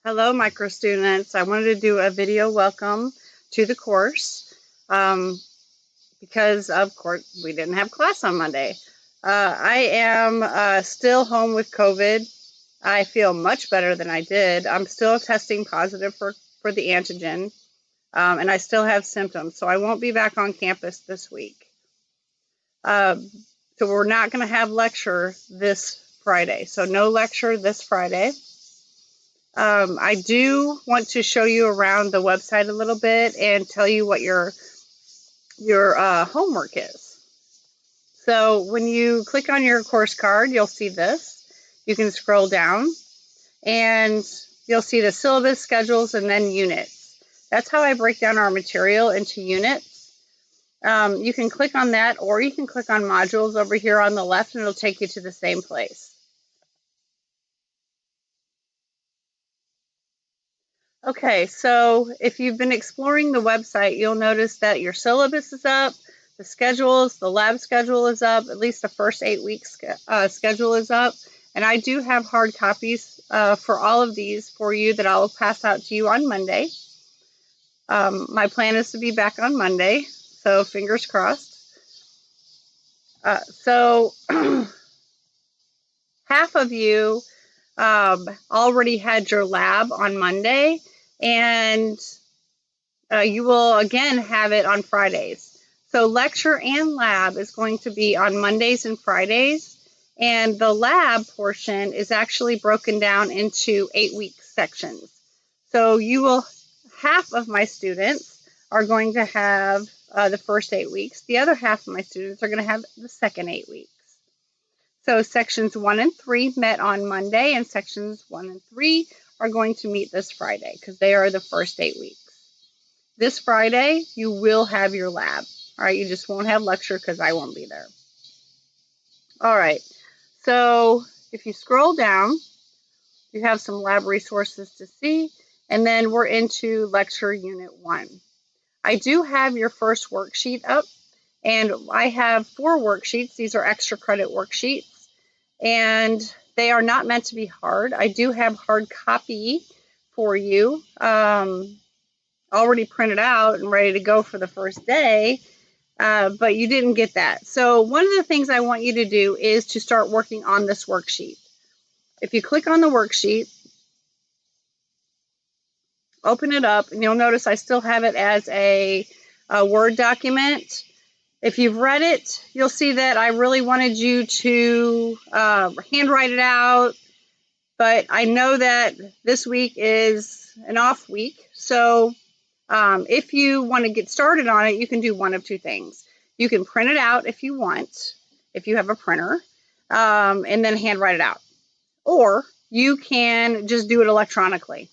Hello, micro students. I wanted to do a video welcome to the course because, of course, we didn't have class on Monday. I am still home with COVID. I feel much better than I did. I'm still testing positive for the antigen, and I still have symptoms, so I won't be back on campus this week. So we're not going to have lecture this Friday, so no lecture this Friday. I do want to show you around the website a little bit and tell you what your homework is. So when you click on your course card, you'll see this. You can scroll down and you'll see the syllabus, schedules, and then units. That's how I break down our material into units. You can click on that, or you can click on modules over here on the left and it'll take you to the same place. Okay, so if you've been exploring the website, you'll notice that your syllabus is up, the schedules, the lab schedule is up, at least the first 8 weeks schedule is up. And I do have hard copies for all of these for you that I'll pass out to you on Monday. My plan is to be back on Monday, so fingers crossed. So half of you already had your lab on Monday, and you will again have it on Fridays. So lecture and lab is going to be on Mondays and Fridays, and the lab portion is actually broken down into 8-week sections. So half of my students are going to have the first 8 weeks. The other half of my students are going to have the second 8 weeks. So sections 1 and 3 met on Monday, and sections 1 and 3 are going to meet this Friday because they are the first 8 weeks. This Friday, you will have your lab. All right, you just won't have lecture because I won't be there. All right, so if you scroll down, you have some lab resources to see, and then we're into lecture unit 1. I do have your first worksheet up, and I have 4 worksheets. These are extra credit worksheets, and they are not meant to be hard. I do have hard copy for you. Already printed out and ready to go for the first day, but you didn't get that. So one of the things I want you to do is to start working on this worksheet. If you click on the worksheet, open it up, and you'll notice I still have it as a Word document. If you've read it, you'll see that I really wanted you to handwrite it out, but I know that this week is an off week, so if you want to get started on it, you can do one of 2 things. You can print it out if you want, if you have a printer, and then handwrite it out. Or you can just do it electronically.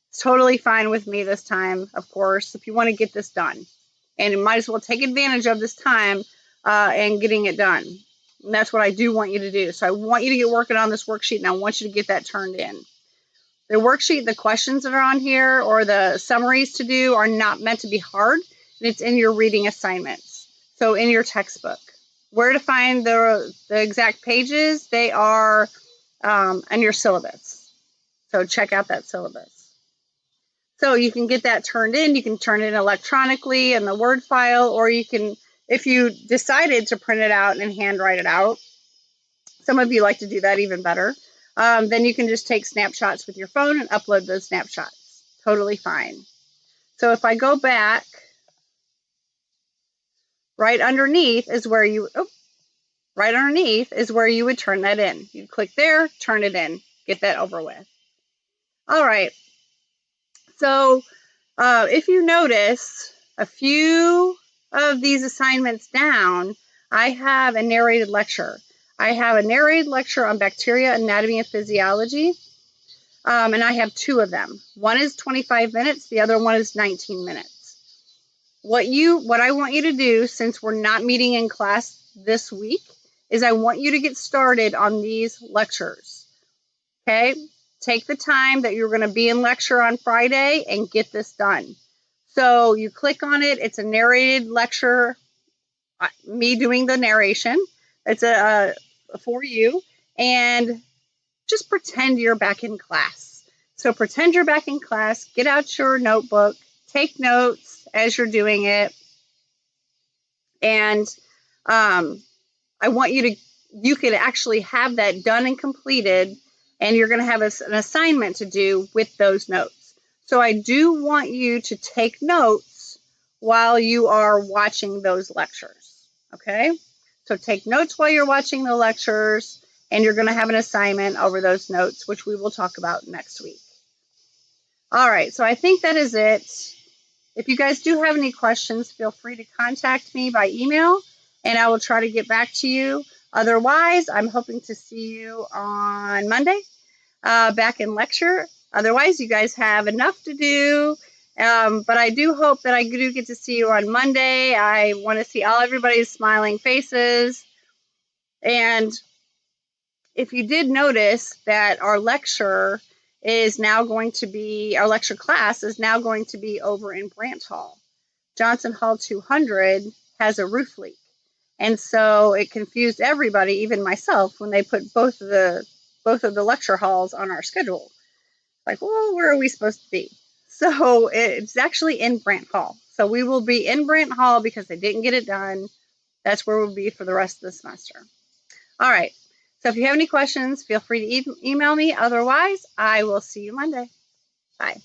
It's totally fine with me this time, of course, if you want to get this done. And you might as well take advantage of this time and getting it done. And that's what I do want you to do. So I want you to get working on this worksheet, and I want you to get that turned in. The worksheet, the questions that are on here, or the summaries to do are not meant to be hard, and it's in your reading assignments. So in your textbook. Where to find the exact pages? They are in your syllabus. So check out that syllabus. So you can get that turned in. You can turn it electronically in the Word file, or you can, if you decided to print it out and handwrite it out, some of you like to do that even better. Then you can just take snapshots with your phone and upload those snapshots. Totally fine. So if I go back, right underneath is where you would turn that in. You click there, turn it in, get that over with. All right. So if you notice a few of these assignments down, I have a narrated lecture. I have a narrated lecture on bacteria, anatomy, and physiology, and I have 2 of them. One is 25 minutes, the other one is 19 minutes. What I want you to do, since we're not meeting in class this week, is I want you to get started on these lectures. Okay? Take the time that you're going to be in lecture on Friday and get this done. So you click on it. It's a narrated lecture, me doing the narration. It's for you, and just pretend you're back in class. So pretend you're back in class, get out your notebook, take notes as you're doing it, and I want you could actually have that done and completed, and you're going to have an assignment to do with those notes. So I do want you to take notes while you are watching those lectures, okay? So take notes while you're watching the lectures, and you're going to have an assignment over those notes, which we will talk about next week. All right, so I think that is it. If you guys do have any questions, feel free to contact me by email, and I will try to get back to you. Otherwise, I'm hoping to see you on Monday back in lecture. Otherwise, you guys have enough to do, but I do hope that I do get to see you on Monday. I want to see everybody's smiling faces. And if you did notice that our lecture class is now going to be over in Branch Hall. Johnson Hall 200 has a roof leak. And so it confused everybody, even myself, when they put both of the lecture halls on our schedule. Like, well, where are we supposed to be? So it's actually in Branch Hall. So we will be in Branch Hall because they didn't get it done. That's where we'll be for the rest of the semester. All right. So if you have any questions, feel free to email me. Otherwise, I will see you Monday. Bye.